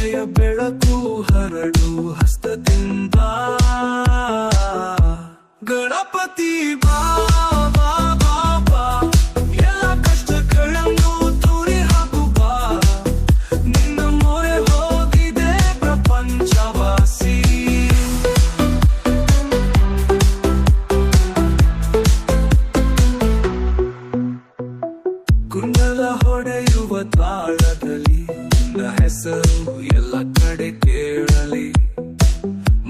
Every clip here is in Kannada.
ವಿದ್ಯೆಯ ಬೆಳಕು ಹರಡು ಹಸ್ತದಿಂದ ಗಣಪತಿ ಬಾಬಾ ಬಾಬಾ ಎಲ್ಲ ಕಷ್ಟಗಳನ್ನು ತೂರಿ ಹಾಕು ಬಾ ನಿನ್ನ ಮೊರೆ ಹೋಗಿದೆ ಪ್ರಪಂಚವಾಸಿ ಕುಂಡಲ ಹೊಡೆಯುವ ತಾಳದಲ್ಲಿ ನಿನ್ನ ಹೆಸರು ಎಲ್ಲ ಕಡೆ ಕೇಳಲಿ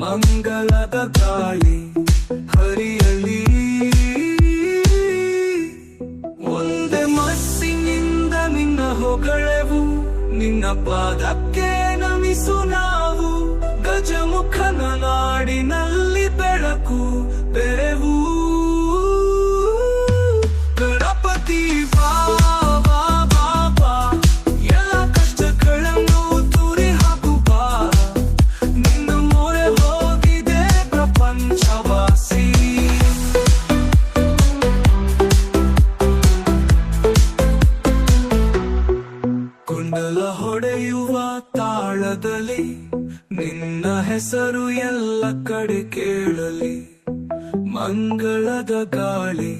ಮಂಗಳದ ಗಾಳಿ ಹರಿಯಲಿ ಒಂದೇ ಮನಸ್ಸಿನಿಂದ ನಿನ್ನ ಹೊಗಳೆವು ನಿನ್ನ ಪಾದಕ್ಕೆ ನಮಿಸು ನಾವು ಗಜಮುಖನ ನಾಡಿನಲ್ಲಿ ಬೆಳಕು ಬೆರೆವು ಗಣಪತಿ ಬಾಬಾ ಬಾಬಾ ಎಲ್ಲ ಕಷ್ಟಗಳನ್ನು ತೂರಿ ಹಾಕು ಬಾ ನಿನ್ನ ಮೊರೆ ಹೋಗಿದೆ ಪ್ರಪಂಚವಾಸಿ ಕುಂಡಲ ಹೊಡೆಯುವ ತಾಳದಲ್ಲಿ ನಿನ್ನ ಹೆಸರು ಎಲ್ಲ ಕಡೆ ಕೇಳಲಿ ಮಂಗಳದ ಗಾಳಿ